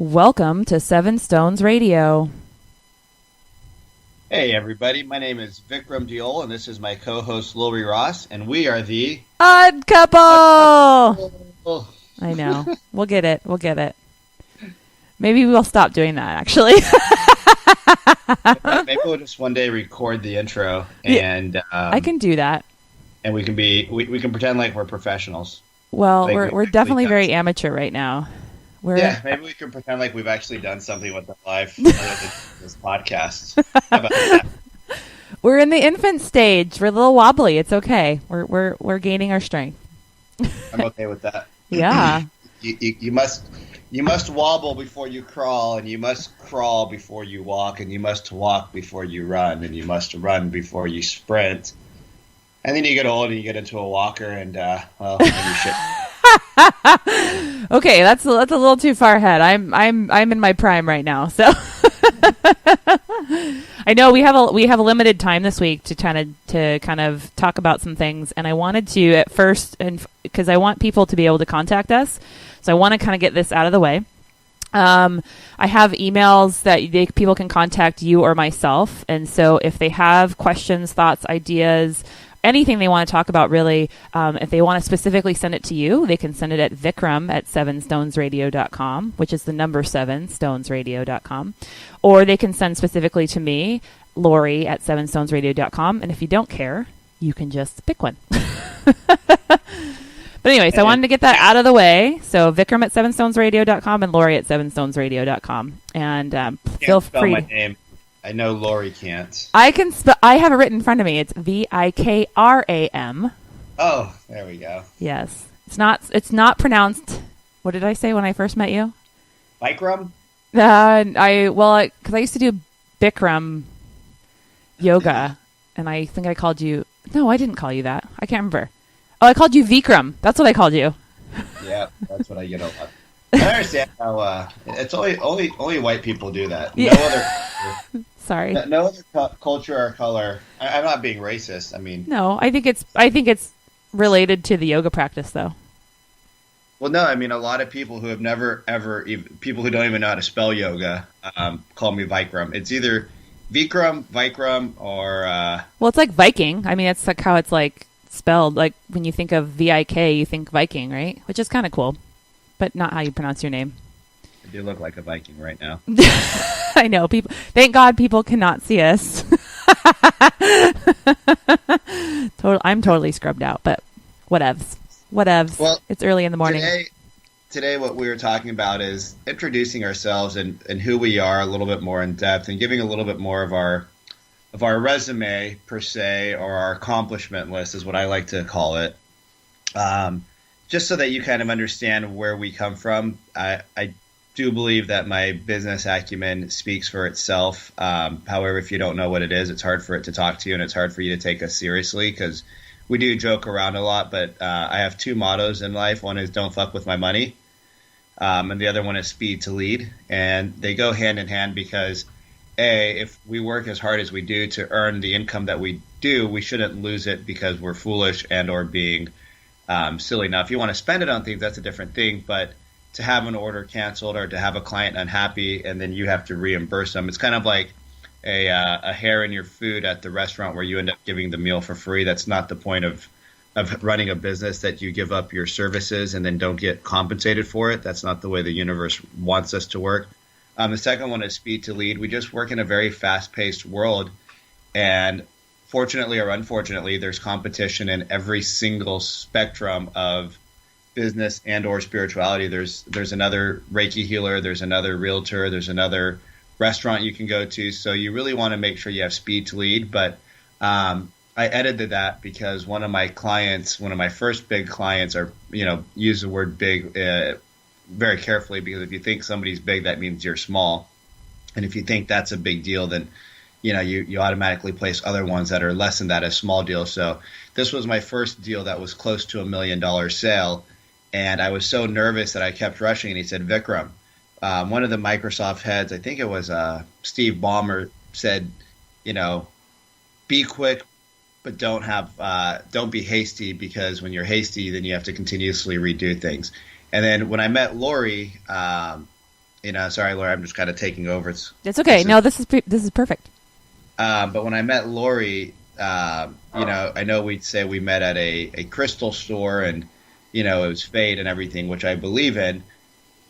Welcome to Seven Stones Radio. Hey everybody, my name is Vikram Diol and this is my co-host Lori Ross and we are the Odd Couple! Oh. I know. We'll get it. Maybe we'll stop doing that, actually. Maybe we'll just one day record the intro and I can do that. And we can pretend like we're professionals. Well, Like we're definitely very amateur right now. Maybe we can pretend like we've actually done something with our life other than this podcast. How about that? We're in the infant stage. We're a little wobbly. It's okay. We're gaining our strength. I'm okay with that. Yeah. You must wobble before you crawl, and you must crawl before you walk, and you must walk before you run, and you must run before you sprint. And then you get old and you get into a walker, and then you shit. Okay, that's a little too far ahead. I'm in my prime right now, so I know we have a limited time this week to kind of talk about some things, and I wanted to at first, and because I want people to be able to contact us, so I want to kind of get this out of the way. I have emails that people can contact you or myself, and so if they have questions, thoughts, ideas, anything they want to talk about, really, if they want to specifically send it to you, they can send it at Vikram at sevenstonesradio.com, which is the number 7, stonesradio.com. Or they can send specifically to me, Lori at sevenstonesradio.com. And if you don't care, you can just pick one. But anyways, I wanted to get that out of the way. So Vikram at sevenstonesradio.com and Lori at sevenstonesradio.com. And feel free. My name. I know Lori can't. I can I have it written in front of me. It's Vikram. Oh, there we go. Yes. It's not pronounced. What did I say when I first met you? Bikram? Because I used to do Bikram yoga, and I think I called you. No, I didn't call you that. I can't remember. Oh, I called you Vikram. That's what I called you. Yeah, that's what I get a lot. I understand how it's only white people do that. Yeah. No other. Sorry. No other culture or color. I'm not being racist. I mean, no. I think it's related to the yoga practice, though. Well, no. I mean, a lot of people who have never ever people who don't even know how to spell yoga call me Vikram. It's either Vikram, or. Well, it's like Viking. I mean, it's like how it's like spelled. Like when you think of VIK, you think Viking, right? Which is kind of cool, but not how you pronounce your name. I do look like a Viking right now. I know people. Thank God people cannot see us. I'm totally scrubbed out, but whatevs. Well, it's early in the morning. Today what we were talking about is introducing ourselves and who we are a little bit more in depth, and giving a little bit more of our resume per se, or our accomplishment list is what I like to call it. Just so that you kind of understand where we come from. I do believe that my business acumen speaks for itself. However, if you don't know what it is, it's hard for it to talk to you, and it's hard for you to take us seriously, because we do joke around a lot. But I have 2 mottos in life. One is don't fuck with my money, and the other one is speed to lead. And they go hand in hand because, if we work as hard as we do to earn the income that we do, we shouldn't lose it because we're foolish and or being silly. Now, if you want to spend it on things, that's a different thing. But to have an order canceled or to have a client unhappy and then you have to reimburse them, it's kind of like a hair in your food at the restaurant where you end up giving the meal for free. That's not the point of running a business, that you give up your services and then don't get compensated for it. That's not the way the universe wants us to work. The second one is speed to lead. We just work in a very fast-paced world, and fortunately or unfortunately, there's competition in every single spectrum of business and or spirituality. There's another Reiki healer, there's another realtor, there's another restaurant you can go to. So you really want to make sure you have speed to lead. But I edited that because one of my first big clients use the word big very carefully, because if you think somebody's big, that means you're small. And if you think that's a big deal, then you automatically place other ones that are less than that as small deals. So this was my first deal that was close to $1 million sale. And I was so nervous that I kept rushing. And he said, Vikram, one of the Microsoft heads, I think it was Steve Ballmer, said, be quick, but don't be hasty, because when you're hasty, then you have to continuously redo things. And then when I met Lori, Sorry, Lori, I'm just kind of taking over. It's okay. No, this is perfect. But when I met Lori, I know we'd say we met at a crystal store, and it was fate and everything, which I believe in.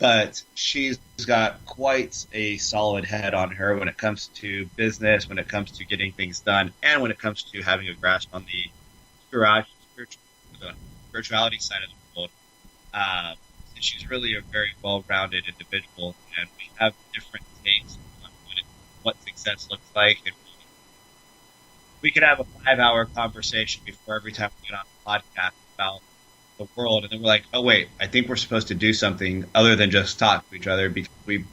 But she's got quite a solid head on her when it comes to business, when it comes to getting things done, and when it comes to having a grasp on the spirituality side of the world. And she's really a very well-rounded individual, and we have different takes on what success looks like. And we could have a 5-hour conversation before every time we get on the podcast about the world, and then we're like, oh wait, I think we're supposed to do something other than just talk to each other, because we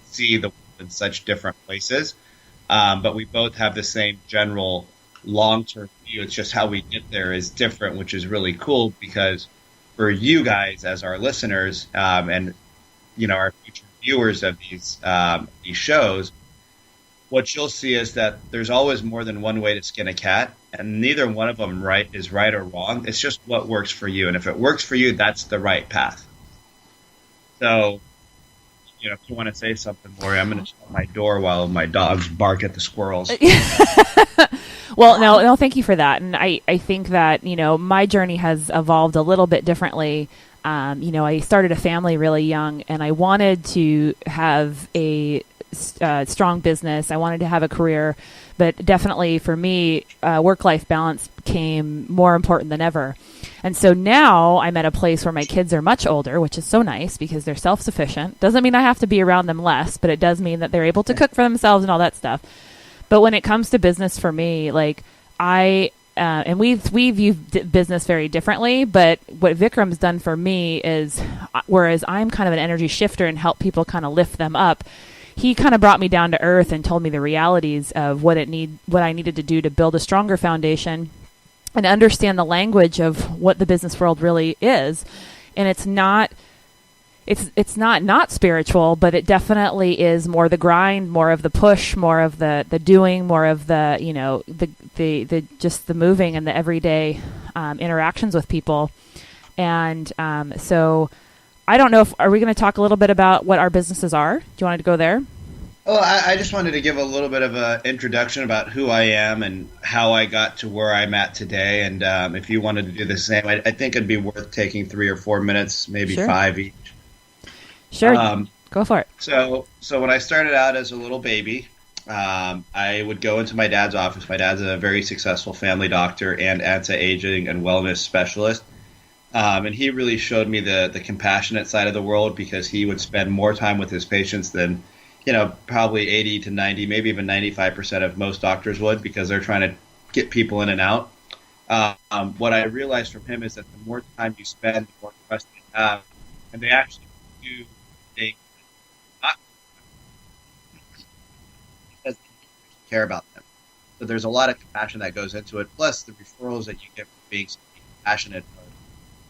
see the world in such different places, but we both have the same general long-term view. It's just how we get there is different, which is really cool, because for you guys as our listeners, and our future viewers of these shows, what you'll see is that there's always more than one way to skin a cat, and neither one of them is right or wrong. It's just what works for you, and if it works for you, that's the right path. So, if you want to say something, Lori, I'm going to shut my door while my dogs bark at the squirrels. Well, no, thank you for that. And I think that, my journey has evolved a little bit differently. I started a family really young, and I wanted to have a strong business. I wanted to have a career, but definitely for me, work-life balance became more important than ever. And so now I'm at a place where my kids are much older, which is so nice because they're self-sufficient. Doesn't mean I have to be around them less, but it does mean that they're able to cook for themselves and all that stuff. But when it comes to business for me, like and we view business very differently, but what Vikram's done for me is, whereas I'm kind of an energy shifter and help people kind of lift them up, he kind of brought me down to earth and told me the realities of what I needed to do to build a stronger foundation and understand the language of what the business world really is. And it's not spiritual, but it definitely is more the grind, more of the push, more of the doing, more of the, the just the moving and the everyday interactions with people. And so I don't know are we going to talk a little bit about what our businesses are? Do you want to go there? Oh, I just wanted to give a little bit of an introduction about who I am and how I got to where I'm at today. And if you wanted to do the same, I think it'd be worth taking 3 or 4 minutes, maybe Sure. 5 each. Sure. Go for it. So when I started out as a little baby, I would go into my dad's office. My dad's a very successful family doctor and anti-aging and wellness specialist. And he really showed me the compassionate side of the world, because he would spend more time with his patients than, probably 80 to 90, maybe even 95% of most doctors would, because they're trying to get people in and out. What I realized from him is that the more time you spend, the more trust you have, and they actually do things not because they care about them. So there's a lot of compassion that goes into it, plus the referrals that you get from being so compassionate are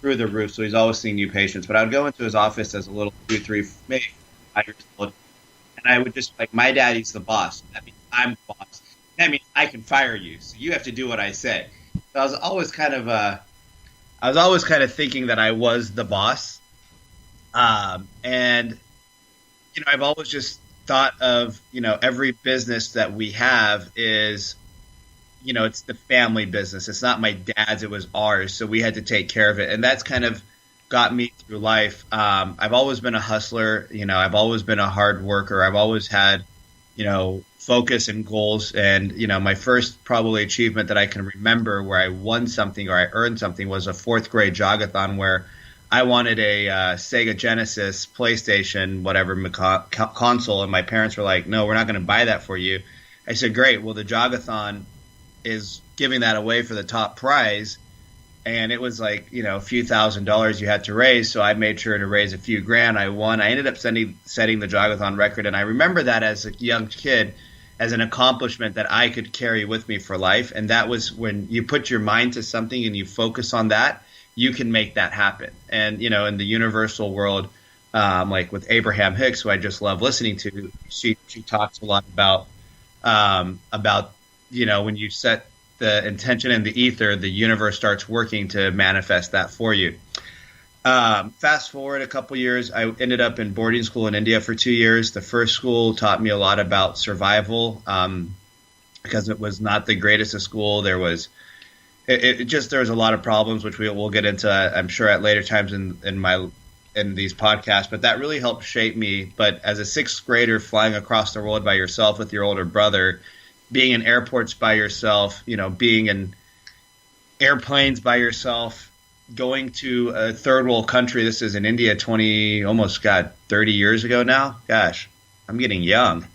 through the roof. So he's always seeing new patients. But I would go into his office as a little 2, 3, maybe 5 years old, and I would just like, my daddy's the boss. That means I'm the boss. That means I can fire you. So you have to do what I say. So I was always kind of thinking that I was the boss. And I've always just thought of, every business that we have is, it's the family business. It's not my dad's, it was ours. So we had to take care of it. And that's kind of got me through life. I've always been a hustler. I've always been a hard worker. I've always had, focus and goals. And, my first probably achievement that I can remember where I won something or I earned something was a 4th grade jogathon, where I wanted a Sega Genesis, PlayStation, whatever console, and my parents were like, "No, we're not going to buy that for you." I said, "Great. Well, the jogathon is giving that away for the top prize, and it was like a few $1,000s you had to raise. So I made sure to raise a few grand. I won. I ended up setting the jogathon record, and I remember that as a young kid as an accomplishment that I could carry with me for life. And that was when you put your mind to something and you focus on that, you can make that happen. And, in the universal world, like with Abraham Hicks, who I just love listening to, she talks a lot about, when you set the intention in the ether, the universe starts working to manifest that for you. Fast forward a couple years, I ended up in boarding school in India for 2 years. The first school taught me a lot about survival because it was not the greatest of school. There was there was a lot of problems, which we'll get into, I'm sure, at later times in these podcasts. But that really helped shape me. But as a sixth grader, flying across the world by yourself with your older brother, being in airports by yourself, being in airplanes by yourself, going to a third world country. This is in India, 30 years ago now. Gosh, I'm getting young.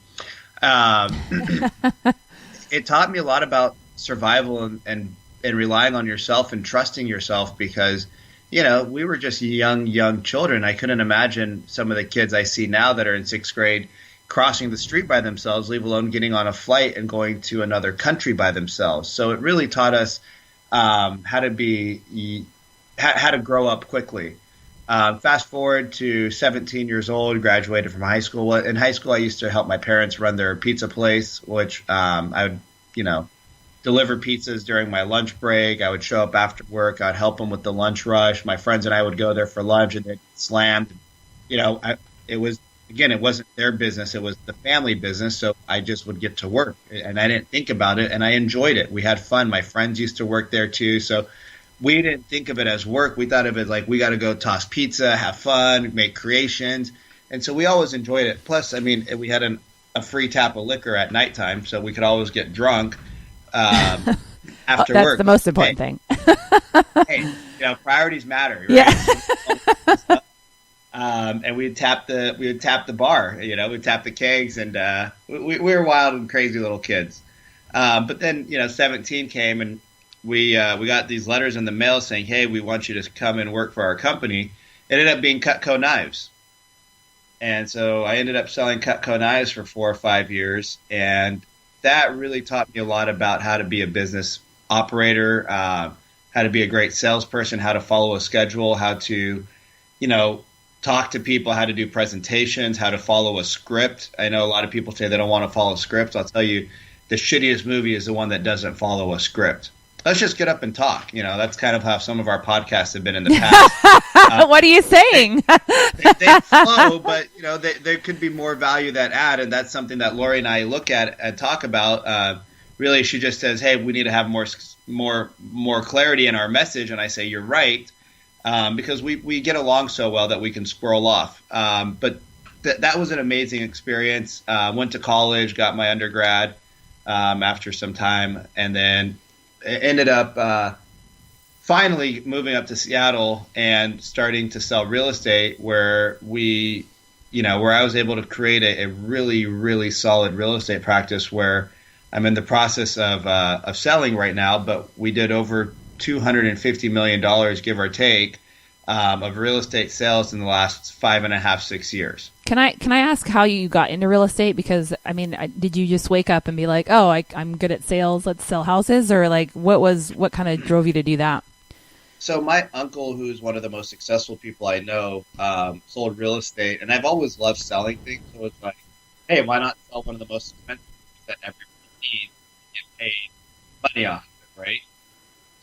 It taught me a lot about survival and relying on yourself and trusting yourself because, we were just young children. I couldn't imagine some of the kids I see now that are in sixth grade crossing the street by themselves, leave alone getting on a flight and going to another country by themselves. So it really taught us how to grow up quickly. Fast forward to 17 years old, graduated from high school. In high school, I used to help my parents run their pizza place, which I would, deliver pizzas during my lunch break. I would show up after work. I'd help them with the lunch rush. My friends and I would go there for lunch, and they'd get slammed. It wasn't their business. It was the family business. So I just would get to work, and I didn't think about it, and I enjoyed it. We had fun. My friends used to work there too. So we didn't think of it as work. We thought of it like we got to go toss pizza, have fun, make creations. And so we always enjoyed it. Plus, we had a free tap of liquor at nighttime, so we could always get drunk after That's work. That's the most important thing. Hey, priorities matter, right? Yeah. And we'd tap the bar, we'd tap the kegs, and we were wild and crazy little kids. But then, 17 came, and we got these letters in the mail saying, hey, we want you to come and work for our company. It ended up being Cutco Knives. And so I ended up selling Cutco Knives for 4 or 5 years. And that really taught me a lot about how to be a business operator, how to be a great salesperson, how to follow a schedule, how to, talk to people, how to do presentations, how to follow a script. I know a lot of people say they don't want to follow scripts. I'll tell you, the shittiest movie is the one that doesn't follow a script. Let's just get up and talk. That's kind of how some of our podcasts have been in the past. What are you saying? They flow, but there could be more value that add, and that's something that Lori and I look at and talk about. Really, she just says, "Hey, we need to have more clarity in our message," and I say, "You're right," because we get along so well that we can squirrel off. But that was an amazing experience. Went to college, got my undergrad after some time, and then ended up finally moving up to Seattle and starting to sell real estate, where where I was able to create a really, really solid real estate practice where I'm in the process of selling right now. But we did over $250 million, give or take, of real estate sales in the last 5.5, 6 years. Can I ask how you got into real estate? Because did you just wake up and be like, oh, I'm good at sales, let's sell houses, or like what kind of drove you to do that? So my uncle, who's one of the most successful people I know, sold real estate, and I've always loved selling things. So it's like, hey, why not sell one of the most expensive things that everybody needs and get paid money off of it, right?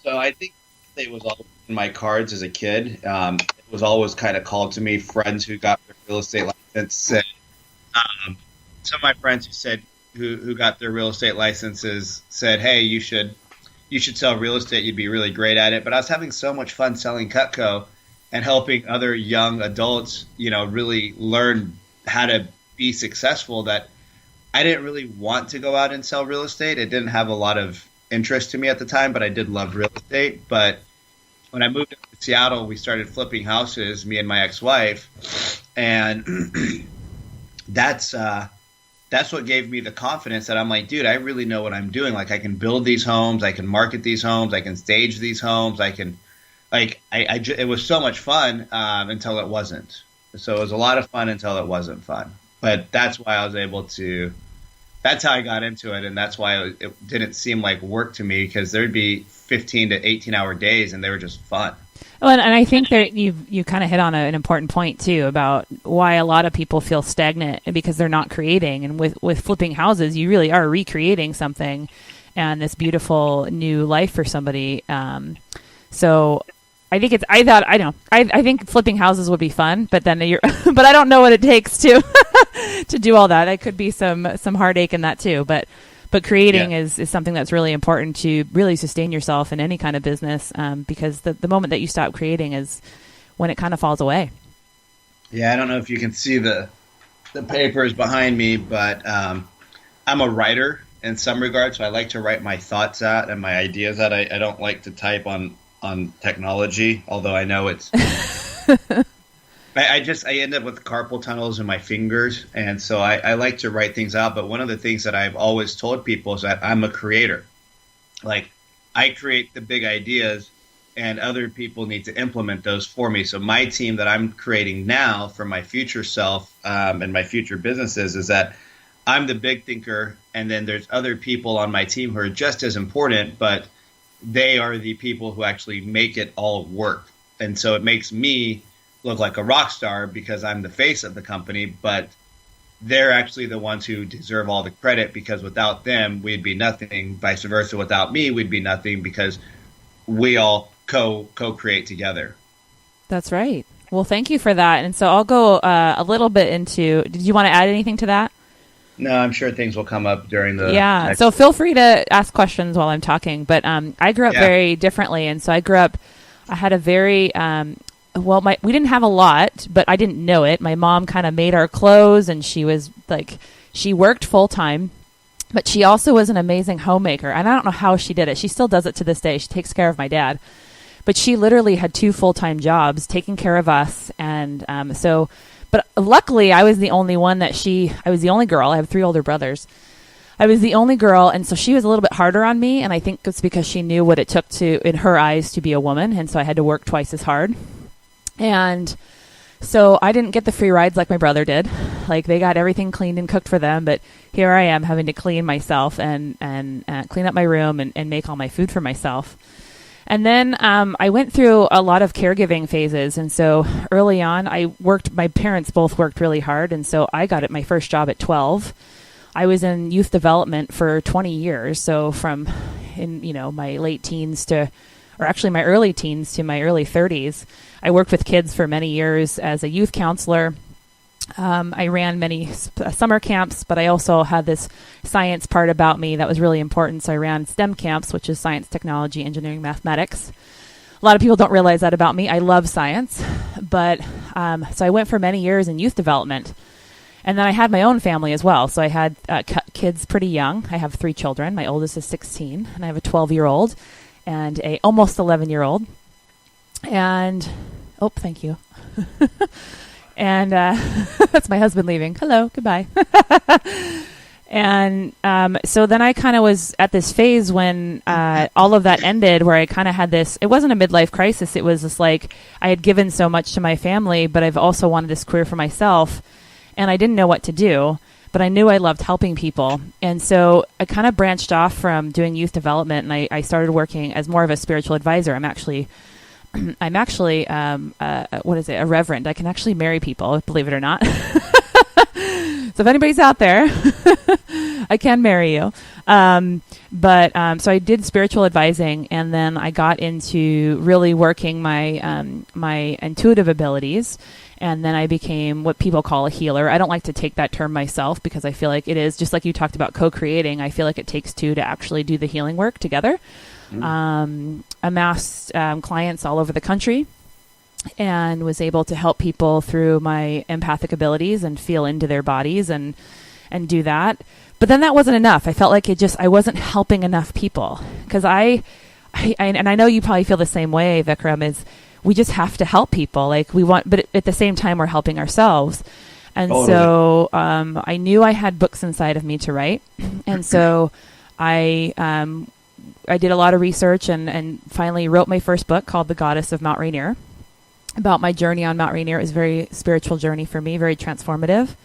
So I think it was always in my cards as a kid. It was always kind of called to me. Friends who got their real estate license said, some of my friends who got their real estate licenses said, hey, you should sell real estate. You'd be really great at it. But I was having so much fun selling Cutco and helping other young adults, really learn how to be successful, that I didn't really want to go out and sell real estate. It didn't have a lot of interest to me at the time, but I did love real estate. But when I moved to Seattle, we started flipping houses, me and my ex-wife, and that's what gave me the confidence that I'm like, dude, I really know what I'm doing. Like, I can build these homes, I can market these homes, I can stage these homes, I can, it was so much fun until it wasn't. So it was a lot of fun until it wasn't fun. But that's why I was able to. That's how I got into it, and that's why it didn't seem like work to me, because there'd be 15 to 18-hour days, and they were just fun. Well, and I think that you kind of hit on an important point too about why a lot of people feel stagnant, because they're not creating. And with flipping houses, you really are recreating something and this beautiful new life for somebody. So I think flipping houses would be fun, but then but I don't know what it takes to to do all that. It could be some heartache in that too, but creating is something that's really important to really sustain yourself in any kind of business, because the moment that you stop creating is when it kind of falls away. Yeah, I don't know if you can see the papers behind me, but I'm a writer in some regards, so I like to write my thoughts out and my ideas out. I don't like to type on technology, although I know it's I end up with carpal tunnels in my fingers, and so I like to write things out. But one of the things that I've always told people is that I'm a creator. Like, I create the big ideas, and other people need to implement those for me. So my team that I'm creating now for my future self and my future businesses is that I'm the big thinker, and then there's other people on my team who are just as important, but they are the people who actually make it all work. And so it makes me look like a rock star because I'm the face of the company, but they're actually the ones who deserve all the credit, because without them, we'd be nothing. Vice versa, without me, we'd be nothing, because we all co-create together. That's right. Well, thank you for that. And so I'll go a little bit into, did you want to add anything to that? No, I'm sure things will come up during the next. So feel free to ask questions while I'm talking. But I grew up very differently. And so I had a very, we didn't have a lot, but I didn't know it. My mom kind of made our clothes, and she worked full time, but she also was an amazing homemaker. And I don't know how she did it. She still does it to this day. She takes care of my dad. But she literally had 2 full-time jobs taking care of us. And but luckily I was the only one I was the only girl. I have 3 older brothers. I was the only girl, and so she was a little bit harder on me, and I think it's because she knew what it took in her eyes, to be a woman, and so I had to work twice as hard. And so I didn't get the free rides like my brother did. Like, they got everything cleaned and cooked for them, but here I am having to clean myself and clean up my room and make all my food for myself. And then I went through a lot of caregiving phases. And so early on, my parents both worked really hard. And so I got my first job at 12. I was in youth development for 20 years. So from my late teens my early teens to my early 30s, I worked with kids for many years as a youth counselor. I ran many summer camps, but I also had this science part about me that was really important. So I ran STEM camps, which is science, technology, engineering, mathematics. A lot of people don't realize that about me. I love science, but so I went for many years in youth development. And then I had my own family as well. So I had kids pretty young. I have 3 children. My oldest is 16, and I have a 12-year-old and a almost 11-year-old. And, thank you. And that's my husband leaving. Hello, goodbye. And so then I kind of was at this phase when all of that ended, where I kind of had this, it wasn't a midlife crisis. It was just like I had given so much to my family, but I've also wanted this career for myself, and I didn't know what to do, but I knew I loved helping people. And so I kind of branched off from doing youth development, and I started working as more of a spiritual advisor. I'm actually a reverend. I can actually marry people, believe it or not. So if anybody's out there, I can marry you. So I did spiritual advising, and then I got into really working my intuitive abilities. And then I became what people call a healer. I don't like to take that term myself, because I feel like it is, just like you talked about co-creating, I feel like it takes 2 to actually do the healing work together. Amassed clients all over the country, and was able to help people through my empathic abilities and feel into their bodies and do that. But then that wasn't enough. I felt like I wasn't helping enough people, because I know you probably feel the same way, Vikram, is we just have to help people. But at the same time, we're helping ourselves. And so I knew I had books inside of me to write. And so I did a lot of research and finally wrote my first book called The Goddess of Mount Rainier, about my journey on Mount Rainier. It was a very spiritual journey for me, very transformative.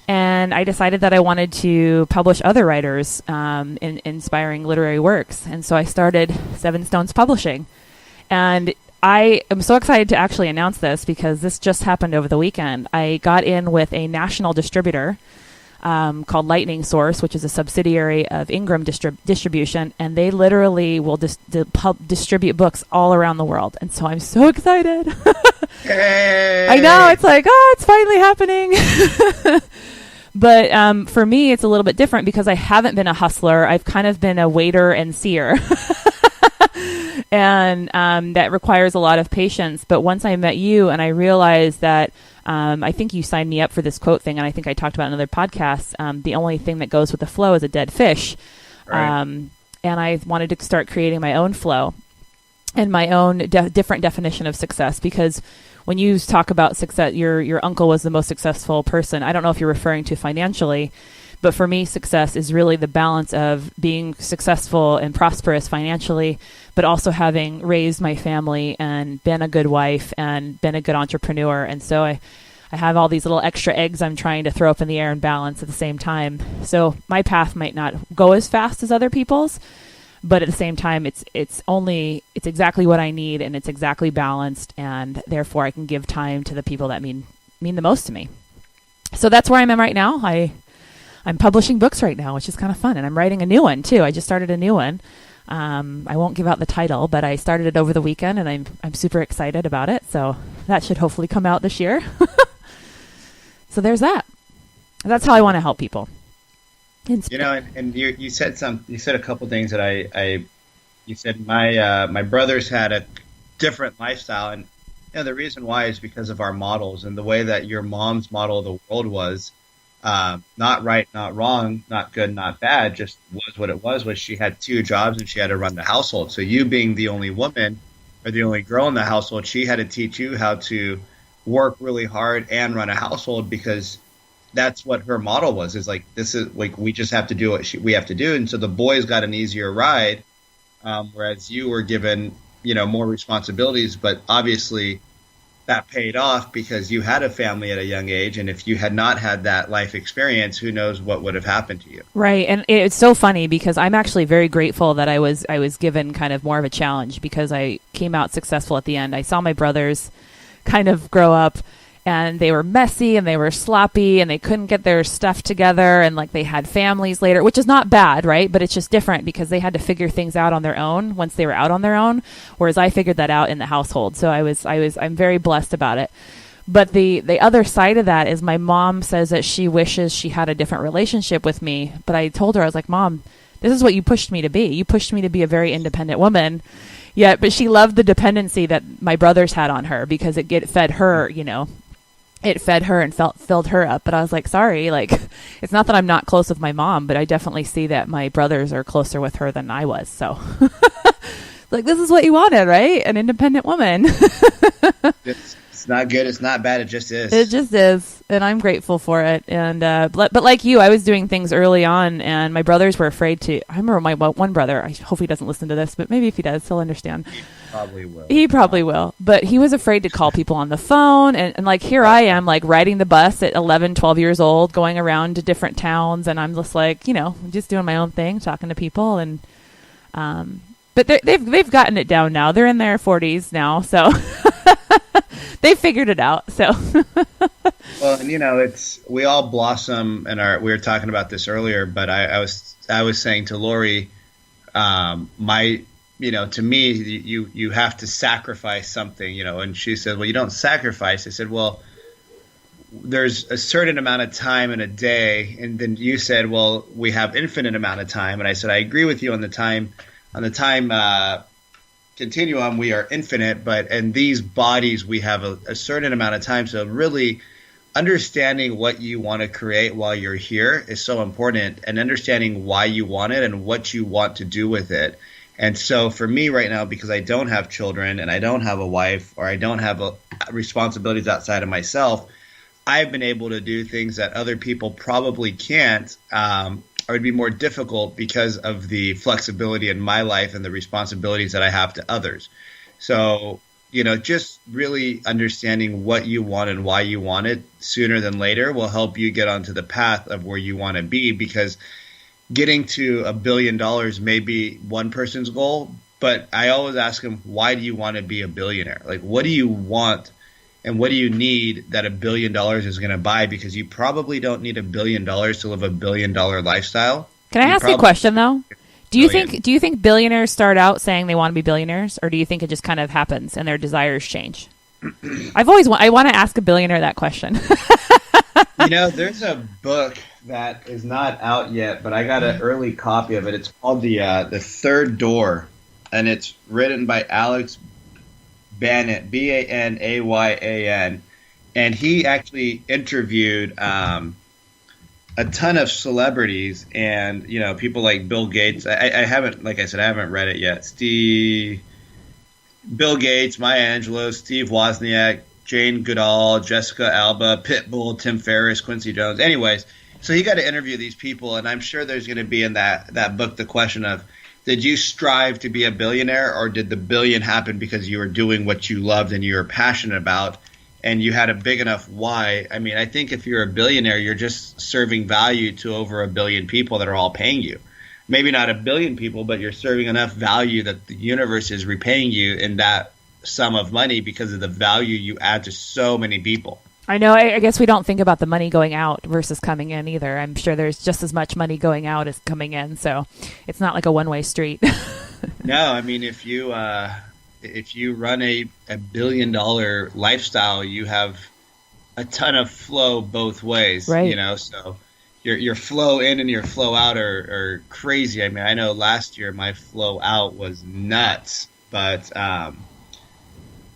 And I decided that I wanted to publish other writers in inspiring literary works. And so I started Seven Stones Publishing. And I am so excited to actually announce this, because this just happened over the weekend. I got in with a national distributor called Lightning Source, which is a subsidiary of Ingram Distribution, and they literally will distribute books all around the world. And so I'm so excited. Hey! I know, it's like, oh, it's finally happening. But for me, it's a little bit different because I haven't been a hustler. I've kind of been a waiter and seer. And that requires a lot of patience. But once I met you and I realized that I think you signed me up for this quote thing, and I think I talked about in another podcast, the only thing that goes with the flow is a dead fish. Right. And I wanted to start creating my own flow and my own different definition of success, because when you talk about success, your uncle was the most successful person. I don't know if you're referring to financially, but for me, success is really the balance of being successful and prosperous financially, but also having raised my family and been a good wife and been a good entrepreneur. And so I have all these little extra eggs I'm trying to throw up in the air and balance at the same time. So my path might not go as fast as other people's, but at the same time, it's exactly what I need, and it's exactly balanced, and therefore I can give time to the people that mean the most to me. So that's where I'm at right now. I'm publishing books right now, which is kind of fun, and I'm writing a new one too. I just started a new one. I won't give out the title, but I started it over the weekend, and I'm super excited about it. So that should hopefully come out this year. So there's that. That's how I want to help people. You know, and you said a couple things that you said my brothers had a different lifestyle, and the reason why is because of our models and the way that your mom's model of the world was, not right, not wrong, not good, not bad, just was what it was she had 2 jobs and she had to run the household. So you being the only woman or the only girl in the household, she had to teach you how to work really hard and run a household, because that's what her model was, is like, this is like, we just have to do what we have to do. And so the boys got an easier ride, whereas you were given, more responsibilities, but obviously that paid off because you had a family at a young age. And if you had not had that life experience, who knows what would have happened to you. Right. And it's so funny because I'm actually very grateful that I was given kind of more of a challenge, because I came out successful at the end. I saw my brothers kind of grow up, and they were messy and they were sloppy and they couldn't get their stuff together, and like they had families later, which is not bad, right? But it's just different because they had to figure things out on their own once they were out on their own, whereas I figured that out in the household. So I'm very blessed about it. But the other side of that is my mom says that she wishes she had a different relationship with me. But I told her, I was like, Mom, this is what you pushed me to be. You pushed me to be a very independent woman. Yeah, but she loved the dependency that my brothers had on her because it fed her, it fed her and filled her up. But I was like, sorry, like, it's not that I'm not close with my mom, but I definitely see that my brothers are closer with her than I was. So like, this is what you wanted, right? An independent woman. It's not good. It's not bad. It just is. It just is. And I'm grateful for it. And, but like you, I was doing things early on, and my brothers were afraid to. I remember my one brother, I hope he doesn't listen to this, but maybe if he does, he'll understand. He probably will. But he was afraid to call people on the phone. And like, here I am, like, riding the bus at 11, 12 years old, going around to different towns. And I'm just like, just doing my own thing, talking to people. And, but they've gotten it down now. They're in their 40s now. So they figured it out. So, well, and we all blossom we were talking about this earlier, but I was saying to Lori, to me, you have to sacrifice something, and she said, well, you don't sacrifice. I said, well, there's a certain amount of time in a day. And then you said, well, we have infinite amount of time. And I said, I agree with you on the time continuum, we are infinite, but in these bodies, we have a certain amount of time. So really understanding what you want to create while you're here is so important, and understanding why you want it and what you want to do with it. And so for me right now, because I don't have children and I don't have a wife, or I don't have responsibilities outside of myself, I've been able to do things that other people probably can't, or it'd be more difficult because of the flexibility in my life and the responsibilities that I have to others. So, just really understanding what you want and why you want it sooner than later will help you get onto the path of where you want to be, because getting to $1 billion may be one person's goal, but I always ask them, why do you want to be a billionaire? Like, what do you want And what do you need that $1 billion is going to buy? Because you probably don't need $1 billion to live a $1 billion lifestyle. Can I ask you a question though? Do you think billionaires start out saying they want to be billionaires, or do you think it just kind of happens and their desires change? I want to ask a billionaire that question. There's a book that is not out yet, but I got an early copy of it. It's called The Third Door, and it's written by Alex Banyan, Banyan, and he actually interviewed a ton of celebrities and people like Bill Gates. I haven't, like I said, I haven't read it yet. Bill Gates, Maya Angelou, Steve Wozniak, Jane Goodall, Jessica Alba, Pitbull, Tim Ferriss, Quincy Jones. Anyways, so he got to interview these people, and I'm sure there's going to be in that book the question of, did you strive to be a billionaire, or did the billion happen because you were doing what you loved and you were passionate about, and you had a big enough why? I mean, I think if you're a billionaire, you're just serving value to over 1 billion people that are all paying you. Maybe not 1 billion people, but you're serving enough value that the universe is repaying you in that sum of money because of the value you add to so many people. I know. I guess we don't think about the money going out versus coming in either. I'm sure there's just as much money going out as coming in, so it's not like a one-way street. No, I mean, if you run a $1 billion lifestyle, you have a ton of flow both ways, right? So your flow in and your flow out are crazy. I mean, I know last year my flow out was nuts, but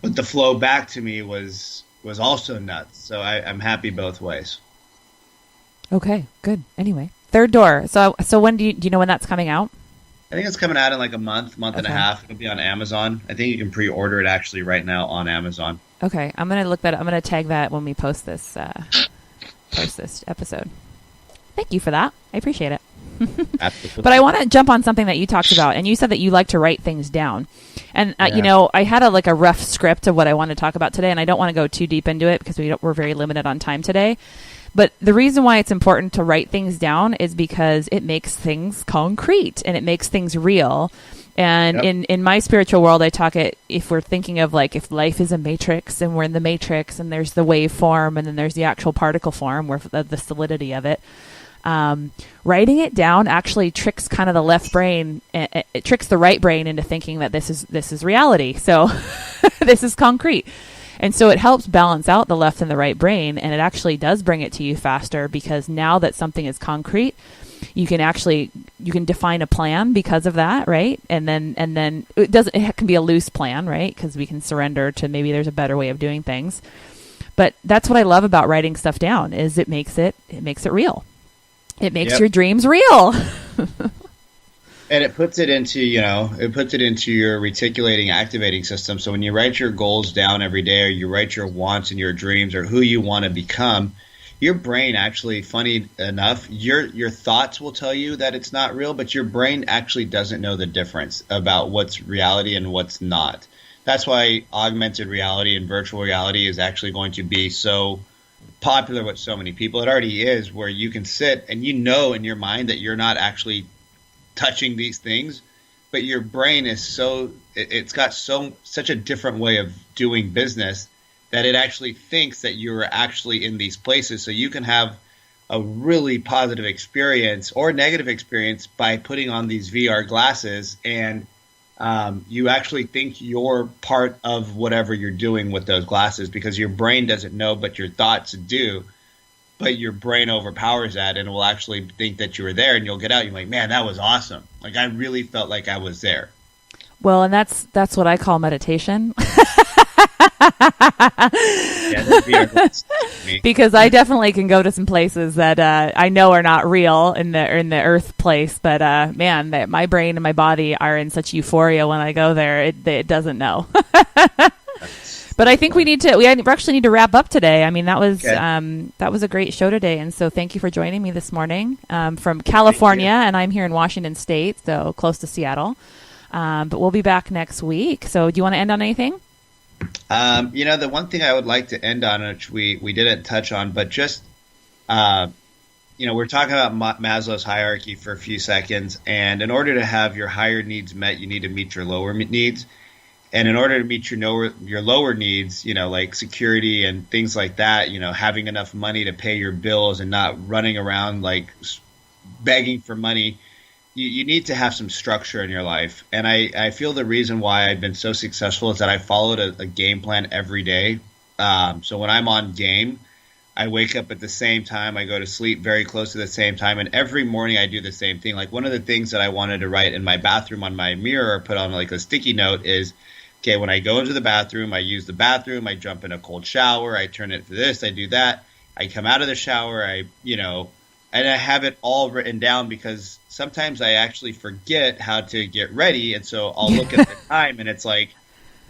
the flow back to me was also nuts. So I'm happy both ways. Okay, good. Anyway, Third Door. So when do you know when that's coming out? I think it's coming out in like a month and a half. It'll be on Amazon. I think you can pre-order it actually right now on Amazon. Okay, I'm gonna look that up. I'm gonna tag that when we post this episode. Thank you for that. I appreciate it. But I want to jump on something that you talked about, and you said that you like to write things down. And I had a rough script of what I want to talk about today, and I don't want to go too deep into it because we're very limited on time today. But the reason why it's important to write things down is because it makes things concrete and it makes things real. And in my spiritual world, I talk it, if we're thinking of like if life is a matrix and we're in the matrix and there's the wave form and then there's the actual particle form, where the solidity of it. Writing it down actually tricks kind of the left brain. It tricks the right brain into thinking that this is reality. So this is concrete. And so it helps balance out the left and the right brain, and it actually does bring it to you faster, because now that something is concrete, you can define a plan because of that, right? And then it can be a loose plan, right? Because we can surrender to maybe there's a better way of doing things. But that's what I love about writing stuff down, is it makes it real. It makes your dreams real. And it puts it into your reticulating activating system. So when you write your goals down every day, or you write your wants and your dreams, or who you want to become, your brain actually, funny enough, your thoughts will tell you that it's not real, but your brain actually doesn't know the difference about what's reality and what's not. That's why augmented reality and virtual reality is actually going to be so popular with so many people. It already is, where you can sit and in your mind that you're not actually touching these things, but your brain is it's got such a different way of doing business that it actually thinks that you're actually in these places. So you can have a really positive experience or negative experience by putting on these VR glasses, and you actually think you're part of whatever you're doing with those glasses, because your brain doesn't know, but your thoughts do. But your brain overpowers that, and it will actually think that you were there, and you'll get out. You're like, man, that was awesome. Like, I really felt like I was there. Well, and that's what I call meditation. Because I definitely can go to some places that I know are not real in the earth place, but man, my brain and my body are in such euphoria when I go there. It doesn't know. But I think we actually need to wrap up today. I mean, that was a great show today, and so thank you for joining me this morning from California, and I'm here in Washington State, so close to Seattle. But we'll be back next week. So, do you want to end on anything? The one thing I would like to end on, which we didn't touch on, but just we're talking about Maslow's hierarchy for a few seconds, and in order to have your higher needs met, you need to meet your lower needs. And in order to meet your lower needs, like security and things like that, having enough money to pay your bills and not running around like begging for money, you need to have some structure in your life. And I feel the reason why I've been so successful is that I followed a game plan every day. So when I'm on game, I wake up at the same time. I go to sleep very close to the same time. And every morning I do the same thing. Like one of the things that I wanted to write in my bathroom on my mirror, or put on like a sticky note is, okay, when I go into the bathroom, I use the bathroom, I jump in a cold shower, I turn it for this, I do that. I come out of the shower, and I have it all written down because sometimes I actually forget how to get ready. And so I'll look at the time and it's like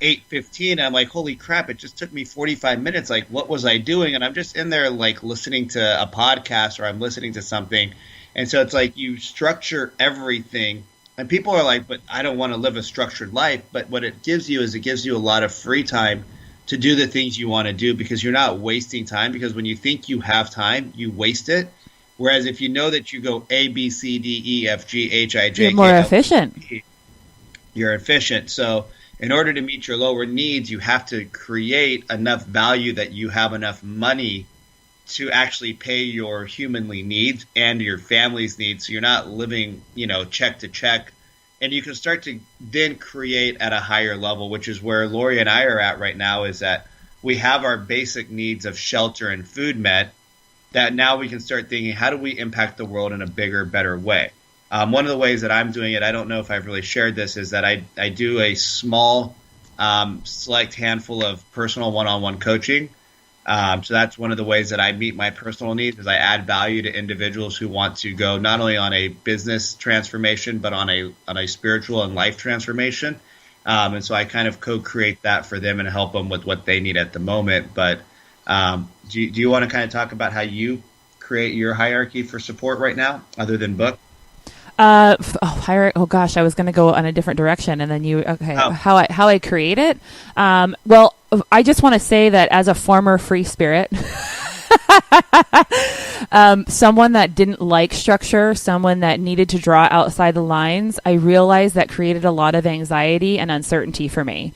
8:15. I'm like, holy crap, it just took me 45 minutes. Like, what was I doing? And I'm just in there like listening to a podcast or I'm listening to something. And so it's like you structure everything. And people are like, but I don't want to live a structured life. But what it gives you is it gives you a lot of free time to do the things you want to do because you're not wasting time. Because when you think you have time, you waste it. Whereas if you know that you go A, B, C, D, E, F, G, H, I, J, you're more efficient. You're efficient. So in order to meet your lower needs, you have to create enough value that you have enough money to actually pay your humanly needs and your family's needs. So you're not living, check to check. And you can start to then create at a higher level, which is where Lori and I are at right now, is that we have our basic needs of shelter and food met, that now we can start thinking, how do we impact the world in a bigger, better way? One of the ways that I'm doing it, I don't know if I've really shared this, is that I do a small, select handful of personal one-on-one coaching. So that's one of the ways that I meet my personal needs, is I add value to individuals who want to go not only on a business transformation, but on a spiritual and life transformation. And so I kind of co-create that for them and help them with what they need at the moment. But do you want to kind of talk about how you create your hierarchy for support right now, other than book? Oh gosh, I was going to go on a different direction, and then how I create it. Well, I just want to say that as a former free spirit, someone that didn't like structure, someone that needed to draw outside the lines, I realized that created a lot of anxiety and uncertainty for me.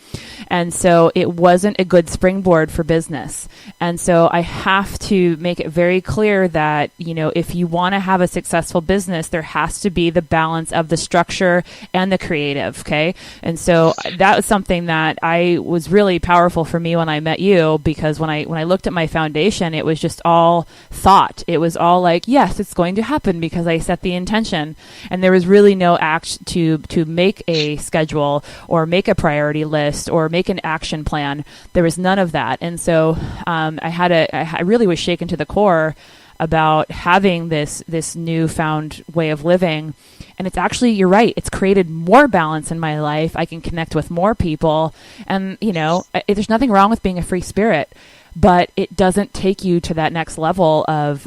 And so it wasn't a good springboard for business. And so I have to make it very clear that, if you want to have a successful business, there has to be the balance of the structure and the creative. Okay. And so that was something that was really powerful for me when I met you, because when I looked at my foundation, it was just all thought. It was all like, yes, it's going to happen because I set the intention. And there was really no act to make a schedule or make a priority list or make an action plan. There was none of that. And so I really was shaken to the core about having this newfound way of living. And it's actually, you're right, it's created more balance in my life. I can connect with more people. And, there's nothing wrong with being a free spirit, but it doesn't take you to that next level of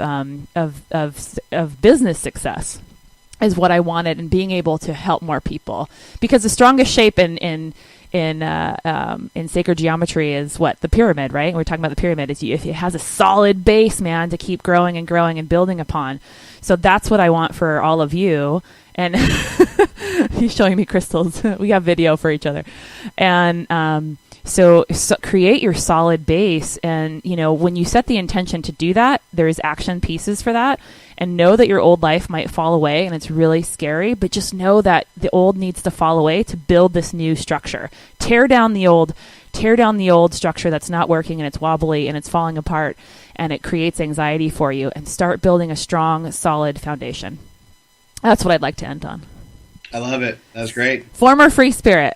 business success is what I wanted, and being able to help more people. Because the strongest shape in sacred geometry is what? The pyramid, right? And we're talking about the pyramid. If it has a solid base, man, to keep growing and growing and building upon. So that's what I want for all of you. And he's showing me crystals. We have video for each other. And so create your solid base. And, when you set the intention to do that, there's action pieces for that. And know that your old life might fall away, and it's really scary, but just know that the old needs to fall away to build this new structure. Tear down the old structure that's not working, and it's wobbly and it's falling apart, and it creates anxiety for you, and start building a strong, solid foundation. That's what I'd like to end on. I love it. That's great. Former free spirit.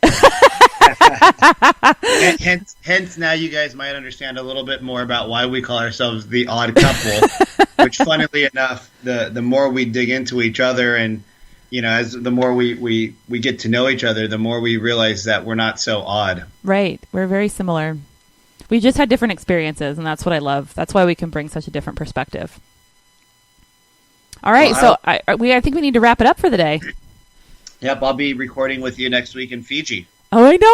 Hence, now you guys might understand a little bit more about why we call ourselves the odd couple. Which, funnily enough, the more we dig into each other, and as the more we get to know each other, the more we realize that we're not so odd. Right, we're very similar. We just had different experiences, and that's what I love. That's why we can bring such a different perspective. All right, well, I think we need to wrap it up for the day. Yep, I'll be recording with you next week in Fiji. Oh, I know.